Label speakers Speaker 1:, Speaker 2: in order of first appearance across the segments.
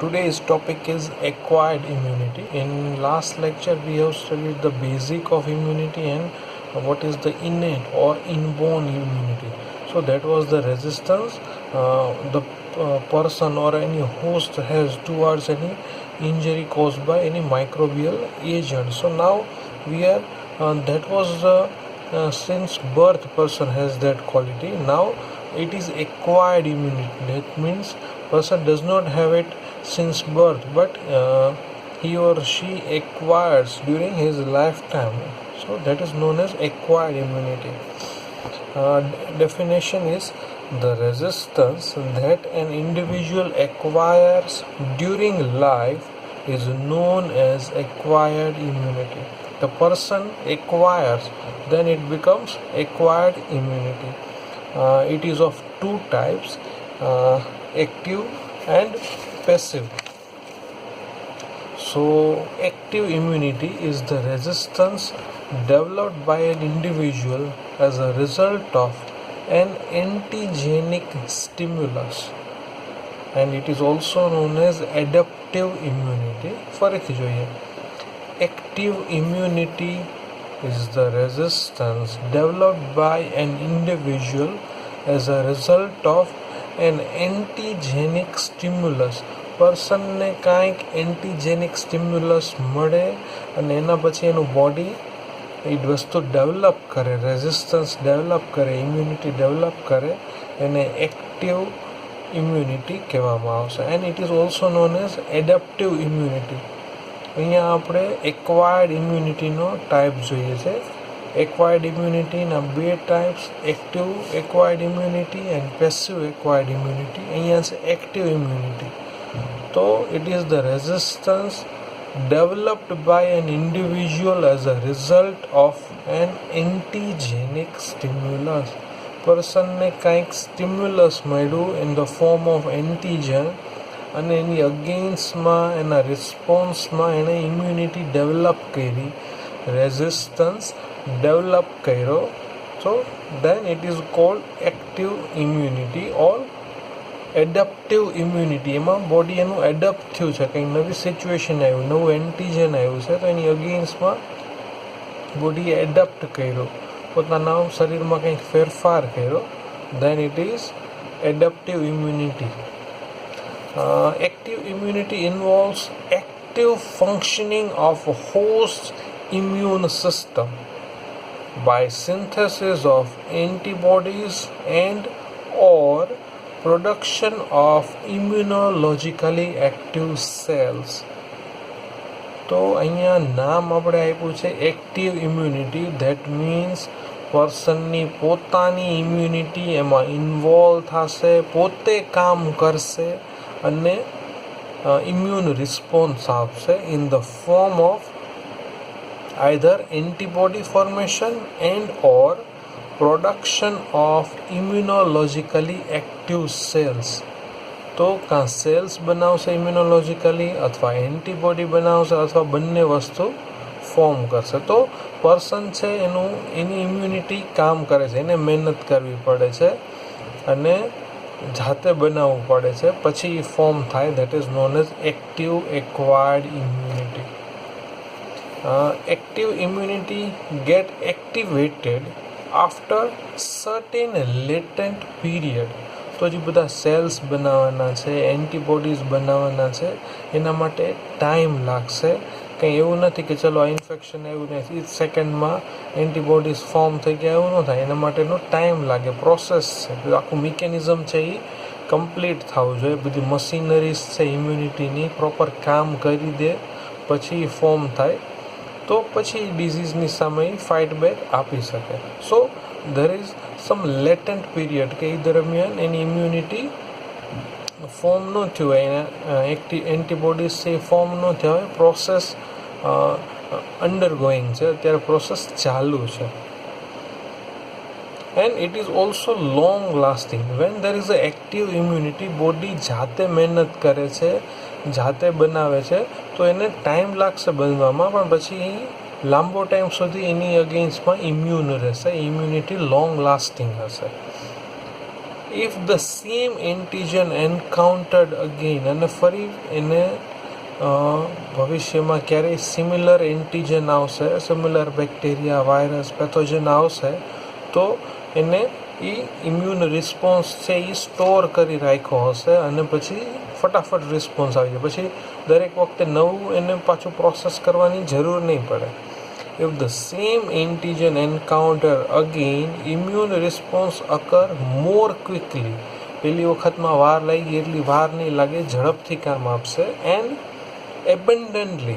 Speaker 1: Today's topic is acquired immunity. In last lecture, we have studied the basic of immunity and what is the innate or inborn immunity. So that was the resistance the person or any host has towards any injury caused by any microbial agent. So now we are that was since birth person has that quality. Now it is acquired immunity. That means person does not have it since birth, but he or she acquires during his lifetime. So that is known as acquired immunity. Definition is the resistance that an individual acquires during life is known as acquired immunity. The person acquires, then it becomes acquired immunity. It is of two types, active and passive. So active immunity is the resistance developed by an individual as a result of an antigenic stimulus, and it is also known as adaptive immunity. ફરીથી જોઈએ, active immunity is the resistance developed by an individual as a result of an antigenic stimulus. પર્સનને કાંઈક antigenic stimulus મળે અને એના પછી એનું body એ વસ્તુ ડેવલપ કરે, રેઝિસ્ટન્સ ડેવલપ કરે, ઇમ્યુનિટી ડેવલપ કરે, એને એક્ટિવ ઇમ્યુનિટી કહેવામાં આવશે. And it is also known as adaptive immunity. અહીંયા આપણે એક્વાયર્ડ ઇમ્યુનિટીનો ટાઈપ જોઈએ છે. એક્વાયર્ડ ઇમ્યુનિટીના બે types, active acquired immunity and passive acquired immunity. અહીંયા છે active immunity. So it is the resistance developed by an individual as a result of an antigenic stimulus. પર્સનને કાંઈક stimulus મળ્યું in the form of antigen અને એની અગેન્સ્ટમાં એના રિસ્પોન્સમાં એણે ઇમ્યુનિટી ડેવલપ કરી, રેઝિસ્ટન્સ ડેવલપ કર્યો. So then it is called active immunity or adaptive immunity. એમાં બોડી એનું એડપ્ટ થયું છે, કંઈક નવી સિચ્યુએશન આવ્યું, નવું એન્ટીજન આવ્યું છે, તો એની અગેન્સ્ટમાં બોડીએ એડપ્ટ કર્યો, પોતાના શરીરમાં કંઈક ફેરફાર કર્યો. Then it is adaptive immunity. Active immunity involves active functioning of host immune system by synthesis of antibodies and or production of immunologically active cells. તો અહીંયા નામ આપણે આપ્યું છે એક્ટિવ ઇમ્યુનિટી. ધેટ મીન્સ પર્સનની પોતાની ઇમ્યુનિટી એમાં ઇન્વોલ્વ થશે, પોતે કામ કરશે અને ઇમ્યુન રિસ્પોન્સ આપશે in the form of either antibody formation and or production of immunologically active cells. તો કાં સેલ્સ બનાવશે ઇમ્યુનોલોજીકલી, અથવા એન્ટીબોડી બનાવશે, અથવા બંને વસ્તુ ફોર્મ કરશે. તો પર્સન છે એની ઇમ્યુનિટી કામ કરે છે, એને મહેનત કરવી પડે છે અને જાતે બનાવવું પડે છે, પછી ફોર્મ થાય. That is known as active acquired immunity. Active immunity get activated after certain latent period. તો જે બધા સેલ્સ બનાવવાના છે, એન્ટીબોડીઝ બનાવવાના છે, એના માટે ટાઈમ લાગશે. કંઈ એવું નથી કે ચલો આ ઇન્ફેક્શન આવ્યું ને એ સેકન્ડમાં એન્ટીબોડીઝ ફોર્મ થઈ ગયા, એવું ન થાય. એના માટેનો ટાઈમ લાગે, પ્રોસેસ છે. આખું મિકેનિઝમ છે એ કમ્પ્લીટ થવું જોઈએ. બધી મશીનરીઝ છે ઇમ્યુનિટીની પ્રોપર કામ કરી દે, પછી ફોર્મ થાય, તો પછી ડિઝીઝની સામે ફાઇટ બેક આપી શકે. So there is some latent period કે એ દરમિયાન એની ઇમ્યુનિટી ફોર્મ ન થયું હોય, એને એન્ટીબોડીઝ છે એ ફોર્મ ન થયા હોય, પ્રોસેસ અંડરગોઈંગ છે, અત્યારે પ્રોસેસ ચાલુ છે. And it is also long lasting. When there is a active immunity, body જાતે મહેનત કરે છે, જાતે બનાવે છે, તો એને ટાઈમ લાગશે બનવામાં, પણ પછી લાંબો ટાઈમ સુધી એની અગેન્સ્ટમાં ઇમ્યુન રહેશે, ઇમ્યુનિટી લોંગ લાસ્ટિંગ હશે. If the same antigen encountered again, અને ફરી એને ભવિષ્યમાં ક્યારેય સિમિલર એન્ટીજન આવશે, સિમિલર બેક્ટેરિયા, વાયરસ, પેથોજન આવશે, તો એને એ ઇમ્યુન રિસ્પોન્સ છે એ સ્ટોર કરી રાખ્યો હશે અને પછી ફટાફટ રિસ્પોન્સ આવી જાય, પછી દરેક વખતે નવું એને પાછું પ્રોસેસ કરવાની જરૂર નહીં પડે. If the same antigen encounter again, immune response occur more quickly. પહેલી વખતમાં વાર લાગી એટલી વાર નહીં લાગે, ઝડપથી કામ આપશે. And abundantly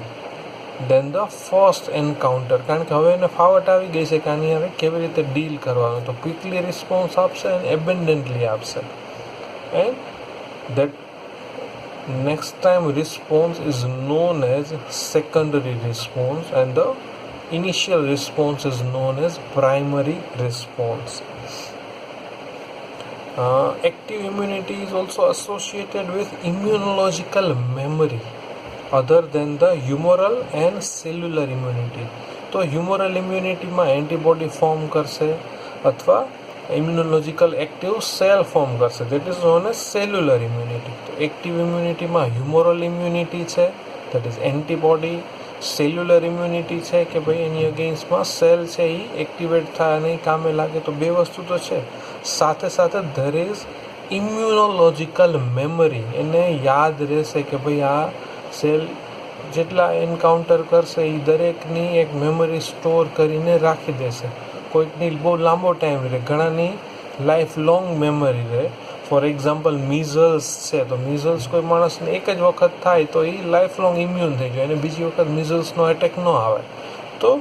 Speaker 1: than the first encounter, કારણ કે હવે એને ફાવટ આવી ગઈ છે કે આની હવે કેવી રીતે ડીલ કરવાનું, તો ક્વિકલી રિસ્પોન્સ આપશે અને abundantly આપશે. And that next time response is known as secondary response and the initial response is known as primary response. Active immunity is also associated with immunological memory other than the humoral and cellular immunity. તો humoral immunity માં antibody form કરશે અથવા immunological active cell form કરશે, that is known as cellular immunity. તો active ઇમ્યુનિટીમાં હ્યુમોરલ immunity છે, that is antibody. Cellular immunity છે કે ભાઈ એની અગેન્સ્ટમાં સેલ છે એ એક્ટિવેટ થાય અને કામે લાગે. તો બે વસ્તુ તો છે, સાથે સાથે ધેર ઇઝ ઇમ્યુનોલોજીકલ મેમરી. એને યાદ રહેશે કે ભાઈ આ સેલ જેટલા એન્કાઉન્ટર કરશે એ દરેકની એક મેમરી સ્ટોર કરીને રાખી દેશે. કોઈકની બહુ લાંબો ટાઈમ રહે, ઘણાની લાઈફ લોંગ મેમરી રહે. ફોર એક્ઝામ્પલ મિઝલ્સ છે, તો મિઝલ્સ કોઈ માણસને એક જ વખત થાય તો એ લાઈફ લોંગ ઇમ્યુન થઈ જાય અને બીજી વખત મિઝલ્સનો એટેક ન આવે. તો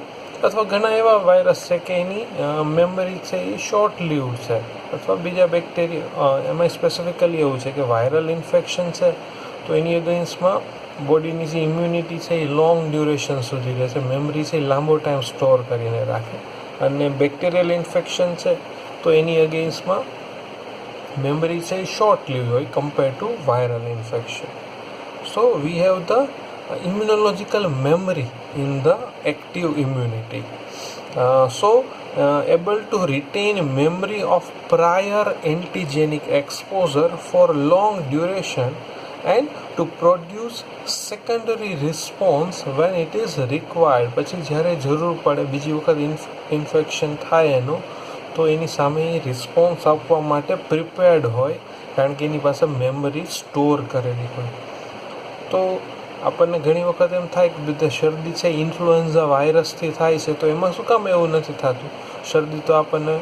Speaker 1: અથવા ઘણા એવા વાયરસ છે કે એની મેમરી છે એ શોર્ટ લીવ છે, અથવા બીજા બેક્ટેરિયા. એમાં સ્પેસિફિકલી એવું છે કે વાયરલ ઇન્ફેક્શન છે તો એની અગેન્સ્ટમાં બોડીની જે ઇમ્યુનિટી છે એ લોંગ ડ્યુરેશન સુધી રહેશે, મેમરી છે એ લાંબો ટાઈમ સ્ટોર કરીને રાખે. અને બેક્ટેરિયલ ઇન્ફેક્શન છે તો એની અગેન્સ્ટમાં memory છે short lived હોય compared to viral infection. So we have the immunological memory in the active immunity. Able to retain memory of prior antigenic exposure for long duration and to produce secondary response when it is required. પછી જ્યારે જરૂર પડે, બીજી વખત infection થાય એનું, તો એની સામે રિસ્પોન્સ આપવા માટે પ્રિપેર્ડ હોય, કારણ કે એની પાસે મેમરી સ્ટોર કરેલી હોય. તો આપણને ઘણી વખત એમ થાય કે બધા શરદી છે ઇન્ફ્લુએન્ઝા વાયરસથી થાય છે, તો એમાં શું કામ એવું નથી થતું? શરદી તો આપણને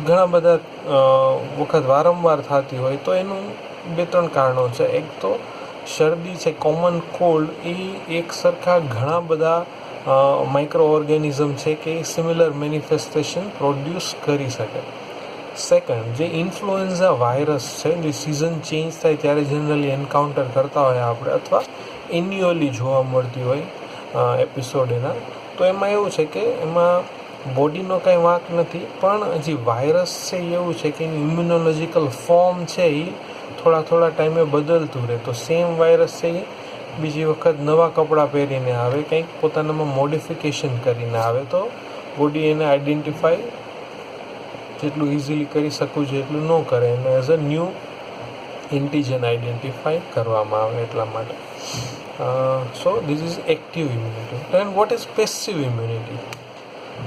Speaker 1: ઘણા બધા વખત વારંવાર થતી હોય, તો એનું 2-3 કારણો છે. એક તો શરદી છે, કોમન કોલ્ડ, એ એક સરખા ઘણા બધા માઇક્રો ઓર્ગેનિઝમ છે કે એ સિમિલર મેનિફેસ્ટેશન પ્રોડ્યુસ કરી શકે. સેકન્ડ, જે ઇન્ફ્લુએન્ઝા વાયરસ છે, જે સિઝન ચેન્જ થાય ત્યારે જનરલી એન્કાઉન્ટર કરતા હોય આપણે, અથવા એન્યુઅલી જોવા મળતી હોય એપિસોડ એના, તો એમાં એવું છે કે એમાં બોડીનો કાંઈ વાંક નથી, પણ જે વાયરસ છે એવું છે કે એની ઇમ્યુનોલોજીકલ ફોર્મ છે એ થોડા ટાઈમે બદલતું રહે. તો સેમ વાયરસ છે એ બીજી વખત નવા કપડાં પહેરીને આવે, કંઈક પોતાનામાં મોડિફિકેશન કરીને આવે, તો બોડી એને આઈડેન્ટિફાઈ જેટલું ઇઝીલી કરી શકું છે એટલું ન કરે, એને as a new antigen identify કરવામાં આવે એટલા માટે. So this is active immunity. And what is passive immunity?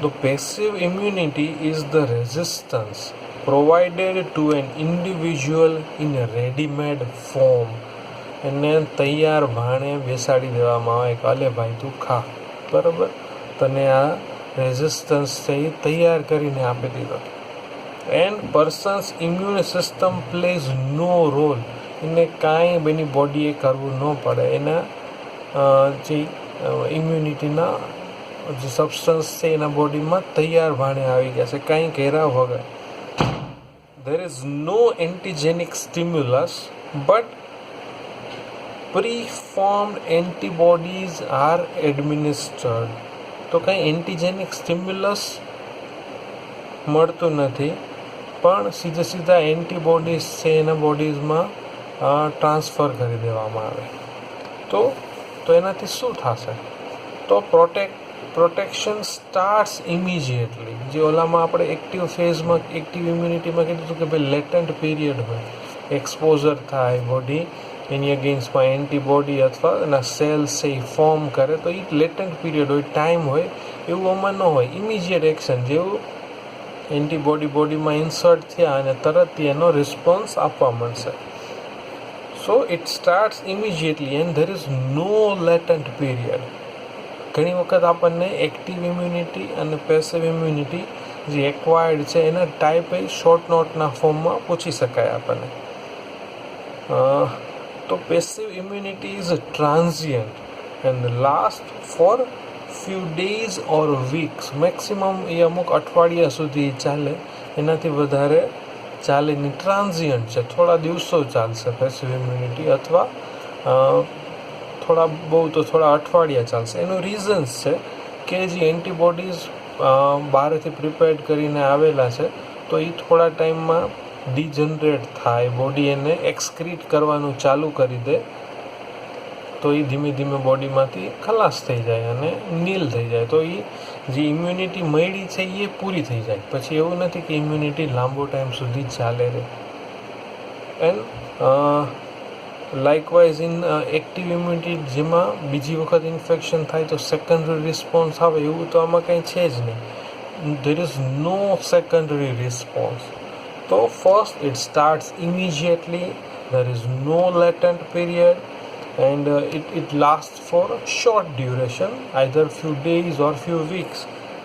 Speaker 1: The passive immunity is the resistance provided to an individual in a ready-made form. એને તૈયાર ભાણે બેસાડી દેવામાં આવે કે અલે ભાઈ તું ખા, બરાબર, તને આ રેઝિસ્ટન્સ છે એ તૈયાર કરીને આપી દીધો. And person's immune system plays no role. એને કાંઈ એની બોડીએ કરવું ન પડે, એના જે ઇમ્યુનિટીના જે સબસ્ટન્સ છે એના બોડીમાં તૈયાર ભાણે આવી ગયા છે, કાંઈ કર્યા વગર. there is no antigenic stimulus but pre-formed antibodies are administered. તો કંઈ એન્ટીજેનિક સ્ટિમ્યુલસ મળતું નથી, પણ સીધા એન્ટીબોડીઝ છે એના બોડીઝમાં ટ્રાન્સફર કરી દેવામાં આવે. તો એનાથી શું થશે? તો પ્રોટેક્ટ પ્રોટેક્શન સ્ટાર્ટ્સ ઇમિજિએટલી. જે ઓલામાં આપણે એક્ટિવ ફેઝમાં એક્ટિવ ઇમ્યુનિટીમાં કીધું હતું કે ભાઈ લેટન્ટ પીરિયડ હોય, એક્સપોઝર થાય બોડી એની અગેન્સ્ટમાં એન્ટીબોડી અથવા એના સેલ્સ છે એ ફોર્મ કરે, તો એ લેટન્ટ પીરિયડ હોય, ટાઈમ હોય. એવું આમાં ન હોય. ઇમિજિએટ એક્શન, જેવું એન્ટીબોડી બોડીમાં ઇન્સર્ટ થયા અને તરત એનો રિસ્પોન્સ આપવા મળશે. So it starts immediately and there is no latent period. ઘણી વખત આપણને એક્ટિવ ઇમ્યુનિટી અને પેસિવ ઇમ્યુનિટી જે એક્વાયર્ડ છે એના ટાઈપ શોર્ટ નોટના ફોર્મમાં પૂછી શકાય આપણને. તો passive immunity is transient and last for few days or weeks. Maximum એ અમુક અઠવાડિયા સુધી ચાલે, એનાથી વધારે ચાલે નહીં. ટ્રાન્ઝિયન્ટ છે, થોડા દિવસો ચાલશે પેસિવ ઇમ્યુનિટી, અથવા થોડા અઠવાડિયા ચાલશે. એનું રીઝન્સ છે કે જે એન્ટીબોડીઝ બહારથી પ્રિપેર્ડ કરીને આવેલા છે તો એ થોડા ટાઈમમાં ડિજનરેટ થાય, બોડી એને એક્સક્રીટ કરવાનું ચાલુ કરી દે, તો એ ધીમે ધીમે બોડીમાંથી ખલાસ થઈ જાય અને નીલ થઈ જાય. તો એ જે ઇમ્યુનિટી મળી છે એ પૂરી થઈ જાય. પછી એવું નથી કે ઇમ્યુનિટી લાંબો ટાઈમ સુધી ચાલે રહે. And likewise in active immunity, જેમાં બીજી વખત ઇન્ફેક્શન થાય તો સેકન્ડરી રિસ્પોન્સ આવે, એવું તો આમાં કંઈ છે જ નહીં. There is no secondary response. તો first it starts immediately, there is no latent period and it lasts for a short duration, either few days or few weeks,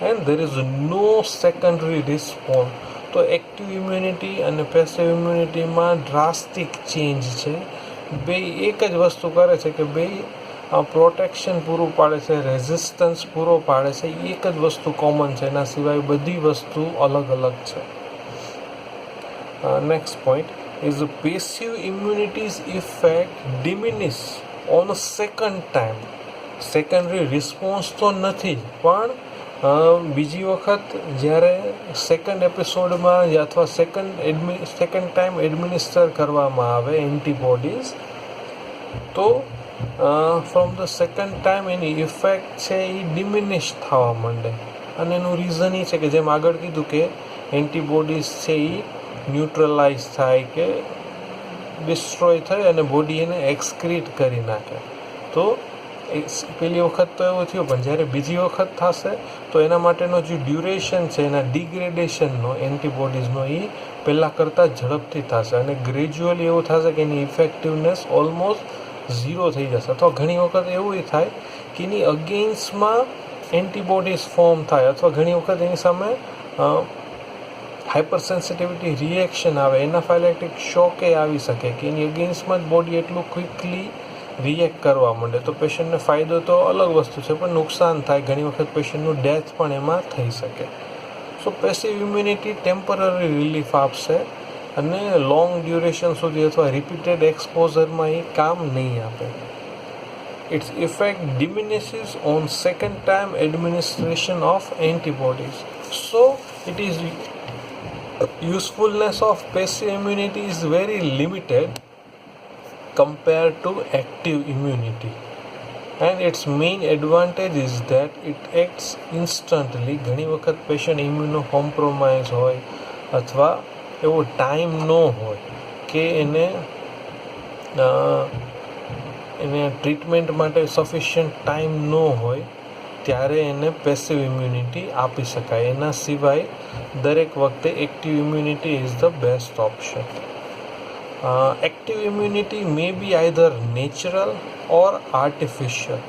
Speaker 1: and there is no secondary response. તો active immunity અને passive ઇમ્યુનિટીમાં drastic change છે. બે એક જ વસ્તુ કરે છે કે બે પ્રોટેક્શન પૂરું પાડે છે, રેઝિસ્ટન્સ પૂરો પાડે છે. એક જ વસ્તુ કોમન છે, એના સિવાય બધી વસ્તુ અલગ અલગ છે. Next point is the passive immunity's effect diminish on a second time. Secondary response તો નથી, પણ બીજી વખત જ્યારે સેકન્ડ એપિસોડમાં અથવા સેકન્ડ ટાઈમ એડમિનિસ્ટર કરવામાં આવે એન્ટીબોડીઝ, તો from the second time any effect છે એ ડિમિનિશ થવા માંડે. અને એનું રીઝન એ છે કે જેમ આગળ કીધું કે એન્ટીબોડીઝ છે એ ન્યુટ્રલાઇઝ થાય કે ડિસ્ટ્રોય થાય અને બોડી એને એક્સક્રીટ કરી નાખે. તો પહેલી વખત તો એવું થયું, પણ જ્યારે બીજી વખત થશે તો એના માટેનો જે ડ્યુરેશન છે એના ડિગ્રેડેશનનો એન્ટીબોડીઝનો એ પહેલાં કરતાં ઝડપથી થશે અને ગ્રેજ્યુઅલી એવું થશે કે એની ઇફેક્ટિવનેસ ઓલમોસ્ટ ઝીરો થઈ જશે. અથવા ઘણી વખત એવું થાય કે એની અગેન્સ્ટમાં એન્ટીબોડીઝ ફોર્મ થાય, અથવા ઘણી વખત એની સામે હાઇપર સેન્સિટિવિટી રિએક્શન આવે, એનાફાઇલેક્ટિક શોકે આવી શકે કે એની અગેન્સ્ટમાં જ બોડી એટલું ક્વિકલી રિએક્ટ કરવા માંડે. તો પેશન્ટને ફાયદો તો અલગ વસ્તુ છે, પણ નુકસાન થાય. ઘણી વખત પેશન્ટનું ડેથ પણ એમાં થઈ શકે. સો પેસિવ ઇમ્યુનિટી ટેમ્પરરી રિલીફ આપશે અને લોંગ ડ્યુરેશન સુધી અથવા રિપીટેડ એક્સપોઝરમાં એ કામ નહીં આપે. Its effect diminishes on second time administration of antibodies. So it is usefulness of passive immunity is very limited compared to active immunity, and its main advantage is that it acts instantly. ઘણી વખત patient ઇમ્યુનોકોમ્પ્રોમાઇઝ હોય અથવા એવો time ન હોય કે એને treatment માટે સફિશિયન્ટ ટાઈમ ન હોય, ત્યારે એને પેસિવ ઇમ્યુનિટી આપી શકાય. એના સિવાય દરેક વખતે active immunity is the best option. Active immunity may be either natural or artificial.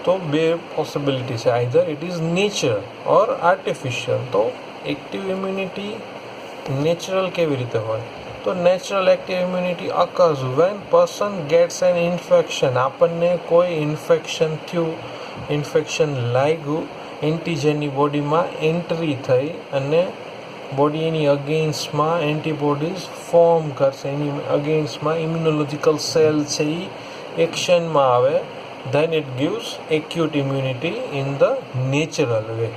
Speaker 1: તો બે પોસિબિલિટી છે, either it is natural or artificial. તો એક્ટિવ ઇમ્યુનિટી નેચરલ કેવી રીતે હોય? તો natural active immunity occurs when person gets an infection. આપણને કોઈ ઇન્ફેક્શન થયું, ઇન્ફેક્શન લાગ્યું, એન્ટીજનની બોડીમાં એન્ટ્રી થઈ અને બોડી એની અગેન્સ્ટમાં એન્ટીબોડીઝ ફોર્મ કરશે, એની અગેન્સ્ટમાં ઇમ્યુનોલોજિકલ સેલ છે એ એક્શનમાં આવે, then it gives acute immunity in the natural way.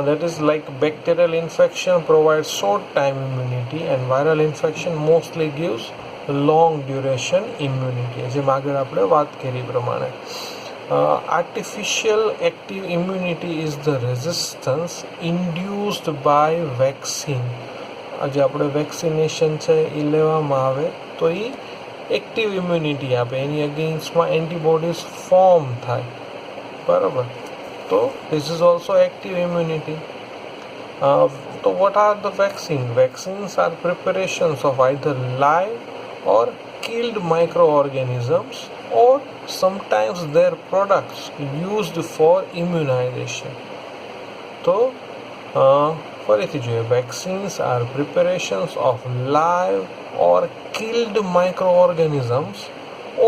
Speaker 1: That is like bacterial infection provides short time immunity and viral infection mostly gives long duration immunity, જેમ આગળ આપણે વાત કરી પ્રમાણે. Artificial active immunity is the resistance induced by vaccine. જે આપણે vaccination છે એ લેવામાં આવે તો એ એક્ટિવ ઇમ્યુનિટી આપે, એની અગેન્સ્ટમાં એન્ટીબોડીઝ ફોર્મ થાય, બરાબર. તો this is also active immunity. તો what are the vaccines? Vaccines are preparations of either live or killed microorganisms or sometimes their products used for immunization. તો ફરીથી જોઈએ, vaccines are preparations of live or killed microorganisms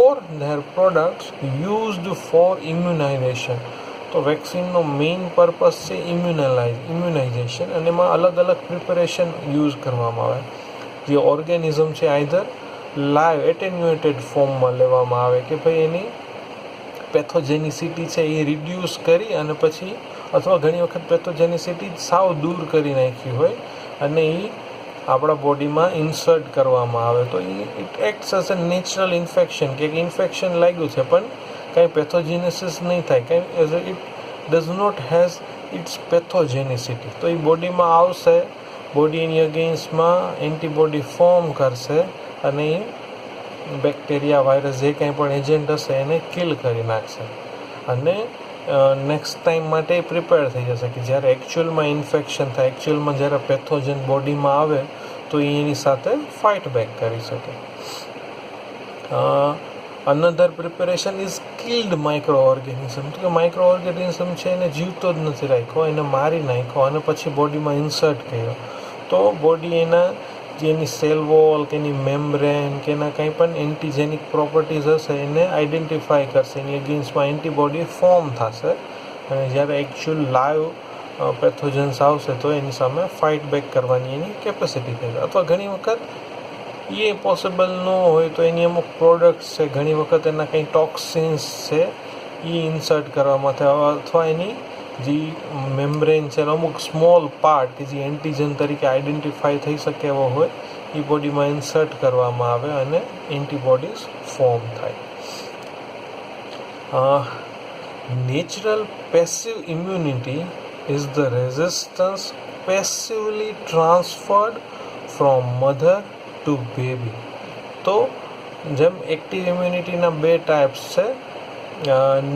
Speaker 1: or their products used for immunization. તો વેક્સિનનો main purpose છે immunisation, અને એમાં અલગ અલગ preparation use કરવામાં આવે. જે ઓર્ગેનિઝમ છે આઈધર લાઈવ એટેન્યુએટેડ ફોર્મમાં લેવામાં આવે કે ભાઈ એની પેથોજેનિસિટી છે એ રિડ્યુસ કરી અને પછી, અથવા ઘણી વખત પેથોજેનિસિટી સાવ દૂર કરી નાખી હોય અને એ આપણા બોડીમાં ઇન્સર્ટ કરવામાં આવે. તો it acts as a natural infection, કે ઇન્ફેક્શન લાગ્યું છે પણ કાંઈ પેથોજેનેસિસ નહીં થાય, કાંઈ as it does not has its pathogenicity. તો એ બોડીમાં આવશે, બોડી એની અગેન્સ્ટમાં એન્ટીબોડી ફોર્મ કરશે અને એ બેક્ટેરિયા, વાયરસ, જે કાંઈ પણ એજન્ટ હશે એને કિલ કરી નાખશે અને નેક્સ્ટ ટાઈમ માટે પ્રિપેર થઈ જશે કે જ્યારે એકચ્યુઅલમાં ઇન્ફેક્શન થાય, એકચ્યુઅલમાં જ્યારે પેથોજન બોડીમાં આવે તો એ એની સાથે ફાઇટ બેક કરી શકે. Another preparation is killed micro organism. તો કે માઇક્રો ઓર્ગેનિઝમ છે એને જીવતો જ નથી રાખ્યો, એને મારી નાખ્યો અને પછી બોડીમાં ઇન્સર્ટ કર્યો. તો બોડી એના જે એની સેલ વોલ કે એની મેમ્બ્રેન કે એના કંઈ પણ એન્ટીજેનિક પ્રોપર્ટીઝ હશે એને આઈડેન્ટિફાય કરશે, એની અગેન્સ્ટમાં એન્ટીબોડી ફોર્મ થશે અને જ્યારે એકચ્યુઅલ લાઈવ પેથોજન્સ આવશે તો એની સામે ફાઇટ બેક કરવાની એની કેપેસિટી થશે. અથવા ઘણી વખત એ પોસિબલ ન હોય તો એની અમુક પ્રોડક્ટ્સ છે, ઘણી વખત એના કંઈ ટોક્સિન્સ છે એ ઇન્સર્ટ કરવામાં થાય, અથવા એની જે મેમ્બ્રેન છે અમુક સ્મોલ પાર્ટ કે જે એન્ટીજન તરીકે આઈડેન્ટિફાઈ થઈ શકે એવો હોય એ બોડીમાં ઇન્સર્ટ કરવામાં આવે અને એન્ટીબોડીઝ ફોર્મ થાય. Natural passive immunity is the resistance passively transferred from mother to baby. તો જેમ એક્ટિવ ઇમ્યુનિટીના બે ટાઈપ્સ છે,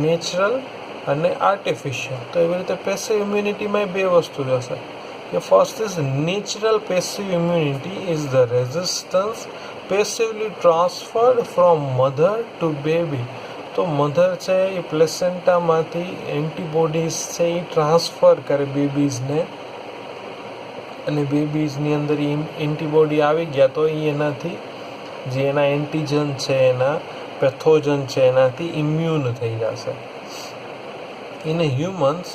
Speaker 1: નેચરલ અને આર્ટિફિશિયલ. તો એવી રીતે પેસિવ ઇમ્યુનિટીમાં બે વસ્તુ જશે કે first is natural passive immunity is the resistance passively transferred from mother to baby. તો મધર છે એ પ્લેસેન્ટામાંથી એન્ટીબોડીઝ છે એ ટ્રાન્સફર કરે બેબીઝને, અને બેબીઝની અંદર એન્ટીબોડી આવી ગયા તો એ એનાથી જે એના એન્ટીજન છે, એના પેથોજન છે એનાથી ઇમ્યુન થઈ જશે. In humans,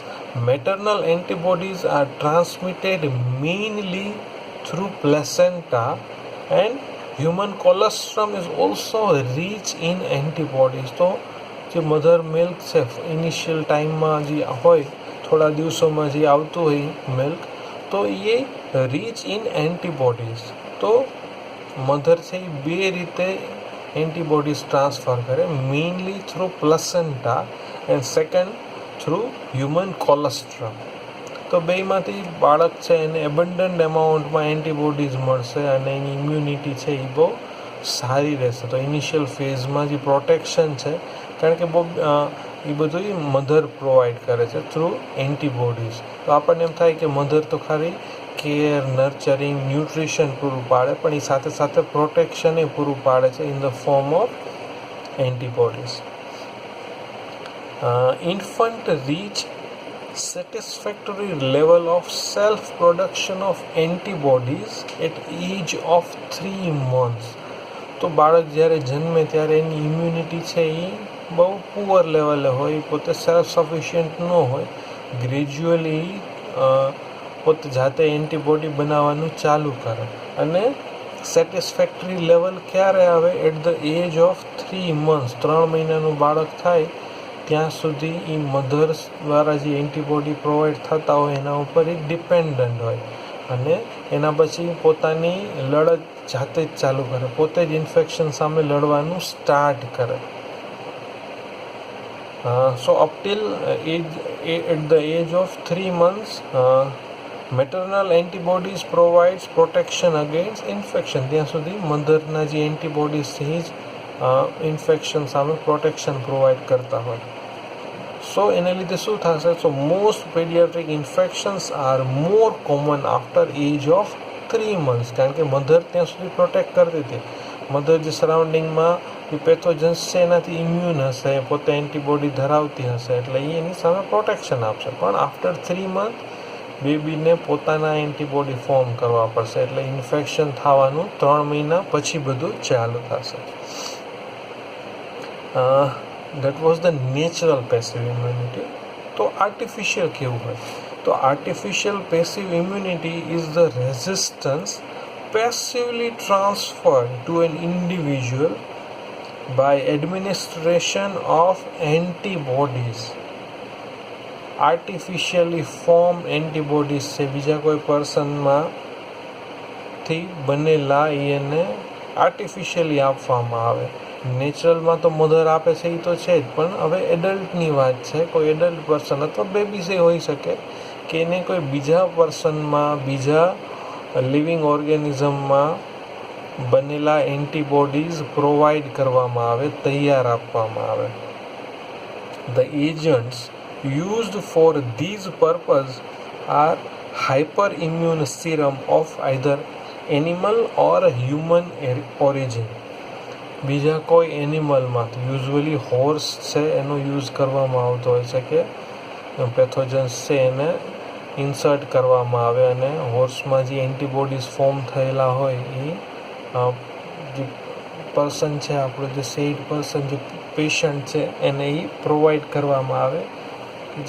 Speaker 1: maternal antibodies are transmitted mainly through placenta, and human colostrum is also rich in antibodies. તો જે મધર મિલ્ક છે ઇનિશિયલ ટાઈમમાં જે હોય, થોડા દિવસોમાં જે આવતું હોય મિલ્ક, તો એ રીચ ઇન એન્ટીબોડીઝ. તો મધર છે એ બે રીતે એન્ટીબોડીઝ ટ્રાન્સફર કરે, mainly through placenta and second through human cholesterol. તો બેમાંથી બાળક છે એને એબન્ડન્ટ એમાઉન્ટમાં એન્ટીબોડીઝ મળશે અને એની ઇમ્યુનિટી છે એ બહુ સારી રહેશે. તો ઇનિશિયલ ફેઝમાં જે પ્રોટેક્શન છે, કારણ કે બહુ એ બધું મધર પ્રોવાઈડ કરે છે થ્રુ એન્ટીબોડીઝ. તો આપણને એમ થાય કે મધર તો ખાલી કેર, નર્ચરિંગ, ન્યુટ્રિશન પૂરું પાડે, પણ એ સાથે સાથે પ્રોટેક્શન એ પૂરું પાડે છે in the form of antibodies. Infant reach satisfactory level of self-production of antibodies at age of 3 months. તો બાળક જ્યારે જન્મે ત્યારે એની ઇમ્યુનિટી છે એ બહુ પુઅર લેવલે હોય, પોતે સેલ્ફ સફિશિયન્ટ ન હોય, ગ્રેજ્યુઅલી પોતે જાતે એન્ટીબોડી બનાવવાનું ચાલુ કરે. અને સેટિસ્ફેક્ટરી લેવલ ક્યારે આવે? At the age of 3 months. 3 મહિનાનું બાળક થાય ત્યાં સુધી એ મધર્સ દ્વારા જે એન્ટીબોડી પ્રોવાઈડ થતા હોય એના ઉપર એ ડિપેન્ડન્ટ હોય અને એના પછી પોતાની લડત જાતે જ ચાલુ કરે, પોતે જ ઇન્ફેક્શન સામે લડવાનું સ્ટાર્ટ કરે. So up till at the age of 3 months, maternal antibodies provides protection against infection. ત્યાં સુધી મધરના જે એન્ટીબોડીઝ છે એ જ ઇન્ફેક્શન સામે પ્રોટેક્શન પ્રોવાઈડ કરતા હોય. સો એને લીધે શું થશે? So most paediatric infections are more common after age of 3 months, કારણ કે મધર ત્યાં સુધી પ્રોટેક્ટ કરતી હતી. મધર જે સરાઉન્ડિંગમાં એ પેથોજન્સ છે એનાથી ઇમ્યુન હશે, પોતે એન્ટીબોડી ધરાવતી હશે, એટલે એ એની સામે પ્રોટેક્શન આપશે. પણ આફ્ટર 3 months બેબીને પોતાના એન્ટીબોડી ફોર્મ કરવા પડશે, એટલે ઇન્ફેક્શન થવાનું 3 મહિના પછી બધું ચાલુ થશે. That was the natural passive immunity. તો આર્ટિફિશિયલ કેવું હોય? તો artificial passive immunity is the resistance passively transferred to an individual by administration of antibodies. Artificially form antibodies છે, બીજા કોઈ પર્સનમાંથી બનેલા એને આર્ટિફિશિયલી આપવામાં આવે. નેચરલમાં તો મધર આપે છે એ તો છે જ, પણ હવે એડલ્ટની વાત છે. કોઈ એડલ્ટ પર્સન અથવા બેબીઝ એ હોઈ શકે કે એને કોઈ બીજા પર્સનમાં, બીજા લિવિંગ ઓર્ગેનિઝમમાં બનેલા એન્ટીબોડીઝ પ્રોવાઈડ કરવામાં આવે, તૈયાર આપવામાં આવે. The agents used for these purpose are hyperimmune serum of either animal or human origin. બીજા કોઈ એનિમલમાં, યુઝ્યુઅલી હોર્સ છે એનો યુઝ કરવામાં આવતો હોય છે કે પેથોજન્સ છે એને ઇન્સર્ટ કરવામાં આવે અને હોર્સમાં જે એન્ટીબોડીઝ ફોર્મ થયેલા હોય એ જે પર્સન છે આપણો, જે સેડ પર્સન, જે પેશન્ટ છે એને એ પ્રોવાઈડ કરવામાં આવે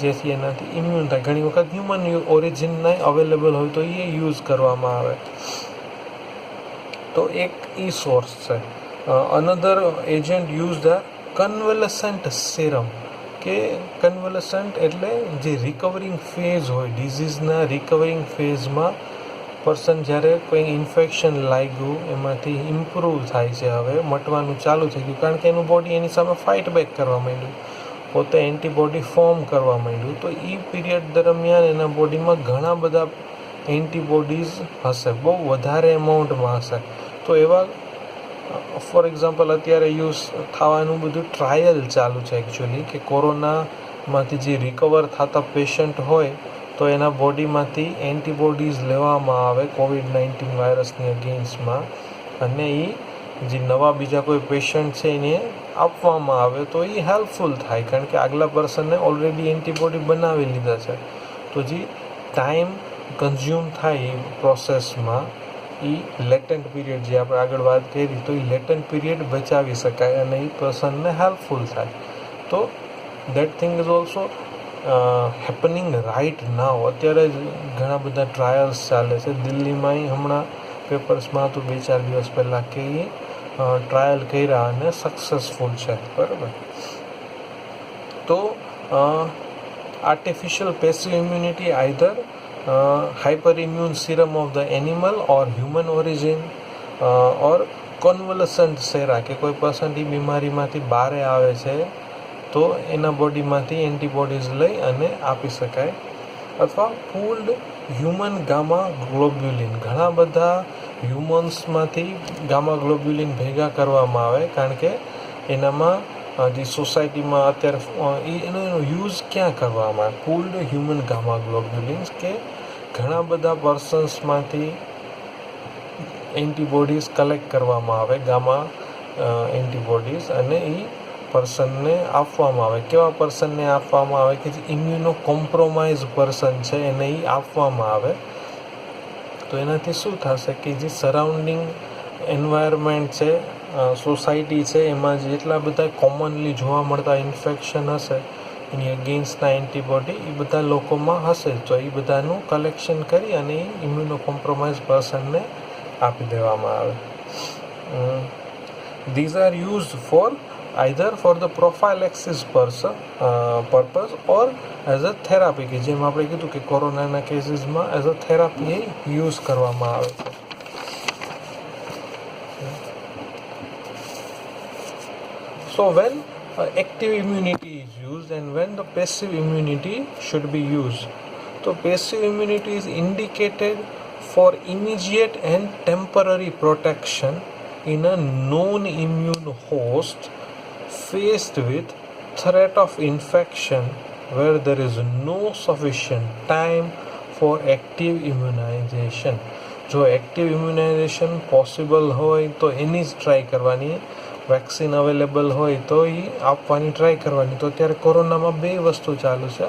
Speaker 1: જેથી એનાથી ઇમ્યુન થાય. ઘણી વખત હ્યુમન ઓરિજિનના અવેલેબલ હોય તો એ યુઝ કરવામાં આવે. તો એક એ સોર્સ છે. Another agent use the convalescent serum, કે કન્વલેસન્ટ એટલે જે રિકવરિંગ ફેઝ હોય, ડિઝીઝના રિકવરિંગ ફેઝમાં પર્સન જ્યારે કોઈ ઇન્ફેક્શન લાગ્યું એમાંથી ઇમ્પ્રૂવ થાય છે, હવે મટવાનું ચાલુ થઈ ગયું, કારણ કે એનું બોડી એની સામે ફાઇટ બેક કરવા માંડ્યું, પોતે એન્ટીબોડી ફોર્મ કરવા માંડ્યું. તો એ પીરિયડ દરમિયાન એના બોડીમાં ઘણા બધા એન્ટીબોડીઝ હશે, બહુ વધારે એમાઉન્ટમાં હશે. તો એવા ફોર એક્ઝામ્પલ અત્યારે યુઝ થવાનું બધું ટ્રાયલ ચાલુ છે એકચ્યુઅલી, કે કોરોનામાંથી જે રિકવર થતા પેશન્ટ હોય તો એના બોડીમાંથી એન્ટીબોડીઝ લેવામાં આવે COVID-19 વાયરસની અગેન્સ્ટમાં, અને એ જે નવા બીજા કોઈ પેશન્ટ છે એને આપવામાં આવે તો એ હેલ્પફુલ થાય, કારણ કે આગલા પર્સનને ઓલરેડી એન્ટીબોડી બનાવી લીધા છે. તો જે ટાઈમ કન્ઝ્યુમ થાય એ પ્રોસેસમાં એ લેટન્ટ પીરિયડ, જે આપણે આગળ વાત કરી, તો એ લેટન્ટ પીરિયડ બચાવી શકાય અને એ પર્સનને હેલ્પફુલ થાય. તો that thing is also happening right now. અત્યારે જ ઘણા બધા ટ્રાયલ્સ ચાલે છે. દિલ્હીમાં હમણાં પેપર્સમાં હતું 2-4 દિવસ પહેલાં કે એ ટ્રાયલ કર્યા અને સક્સેસફુલ છે. બરાબર. તો artificial passive immunity either hyperimmune serum of the animal or human origin or convalescent sera, કે કોઈ પર્સન એ બીમારીમાંથી બહારે આવે છે તો એના બોડીમાંથી એન્ટીબોડીઝ લઈ અને આપી શકાય. અથવા પૂલ્ડ હ્યુમન ગામા ગ્લોબ્યુલિન, ઘણા બધા હ્યુમન્સમાંથી ગામા ગ્લોબ્યુલિન ભેગા કરવામાં આવે, કારણ કે એનામાં જે સોસાયટીમાં અત્યારે એનો યુઝ ક્યાં કરવામાં આવે? પૂલ્ડ હ્યુમન ગામા ગ્લોબ્યુલિન્સ, કે ઘણા બધા પર્સન્સમાંથી એન્ટીબોડીઝ કલેક્ટ કરવામાં આવે, ગામા એન્ટીબોડીઝ, અને એ પર્સનને આપવામાં આવે. કેવા પર્સનને આપવામાં આવે? કે જે ઇમ્યુનો કોમ્પ્રોમાઇઝ પર્સન છે એને એ આપવામાં આવે. તો એનાથી શું થશે કે જે સરાઉન્ડિંગ એન્વાયરમેન્ટ છે, સોસાયટી છે, એમાં જેટલા બધા કોમનલી જોવા મળતા ઇન્ફેક્શન હશે એની અગેન્સ્ટના એન્ટીબોડી એ બધા લોકોમાં હશે, તો એ બધાનું કલેક્શન કરી અને એ ઇમ્યુનો કોમ્પ્રોમાઇઝ પર્સનને આપી દેવામાં આવે. These are used four either for the prophylaxis purpose or as a therapy કે જેમ આપણે કીધું કે કોરોનાના કેસીસમાં એઝ અ થેરાપી એ યુઝ કરવામાં આવે છે. So when active immunity is used and when the passive immunity should be used. So passive immunity is indicated for immediate and temporary protection in a non-immune host faced with threat of infection where there is no sufficient time for active immunization. જો active immunisation possible હોય તો એની જ try કરવાની, vaccine available હોય તો એ આપવાની try કરવાની. તો અત્યારે કોરોનામાં બે વસ્તુ ચાલુ છે,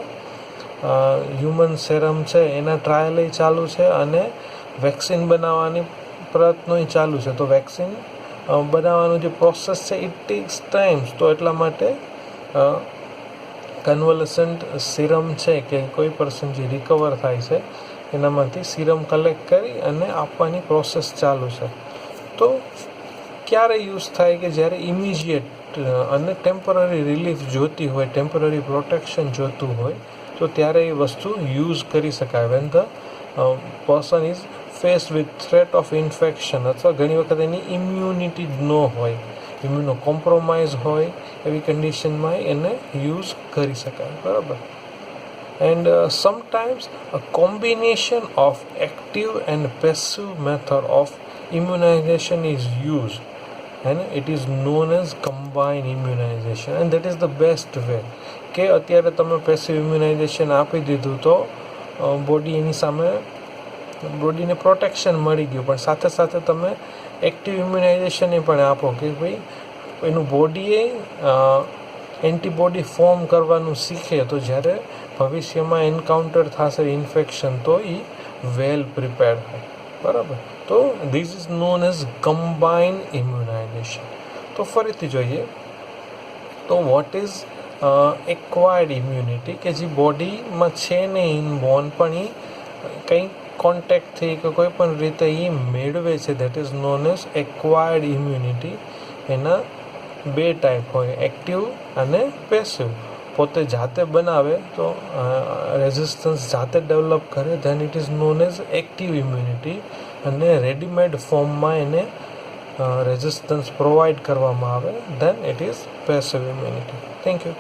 Speaker 1: હ્યુમન સેરમ છે એના ટ્રાયલ ચાલુ છે અને વેક્સિન બનાવવાની પ્રયત્નો ચાલુ છે. તો વેક્સિન બનાવવાનું જે પ્રોસેસ છે ઇટ ટેક્સ ટાઈમ્સ. તો એટલા માટે કન્વોલેસન્ટ સિરમ છે કે કોઈ પર્સન જે રિકવર થાય છે એનામાંથી સિરમ કલેક્ટ કરી અને આપવાની પ્રોસેસ ચાલુ છે. તો ક્યારે યુઝ થાય કે જ્યારે ઇમિજિએટ અને ટેમ્પરરી રિલીફ જોતી હોય, ટેમ્પરરી પ્રોટેક્શન જોતું હોય તો ત્યારે એ વસ્તુ યુઝ કરી શકાય. When the person is face with threat of infection અથવા ઘણી વખત એની ઇમ્યુનિટી જ ન હોય, ઇમ્યુનો કોમ્પ્રોમાઇઝ હોય, એવી કન્ડિશનમાં એને યુઝ કરી શકાય. બરાબર. And sometimes a combination of active and passive method of immunization is used and it is known as combined immunization and that is the best way. કે અત્યારે તમે પેસિવ ઇમ્યુનાઇઝેશન આપી દીધું તો બોડી એની સામે બોડીને પ્રોટેક્શન મળી ગયું, પણ સાથે સાથે તમે એક્ટિવ ઇમ્યુનાઇઝેશન એ પણ આપો કે ભાઈ એનું બોડીએ એન્ટીબોડી ફોર્મ કરવાનું શીખે તો જ્યારે ભવિષ્યમાં એન્કાઉન્ટર થશે ઇન્ફેક્શન તો એ વેલ પ્રિપેર્ડ હોય. બરાબર. તો this is known as combined immunisation. તો ફરીથી જોઈએ તો વોટ ઇઝ એક્વાયર્ડ ઇમ્યુનિટી કે જે બોડીમાં છે ને ઇનબોર્ન પણ એ કંઈક કોન્ટેક્ટથી કે કોઈ પણ રીતે એ મેળવે છે, that is known as acquired immunity. એના બે ટાઈપ હોય, એક્ટિવ અને પેસિવ. પોતે જાતે બનાવે તો રેઝિસ્ટન્સ જાતે ડેવલપ કરે then it is known as active immunity, અને રેડીમેડ ફોર્મમાં એને રેઝિસ્ટન્સ પ્રોવાઈડ કરવામાં આવે then it is passive immunity. Thank you.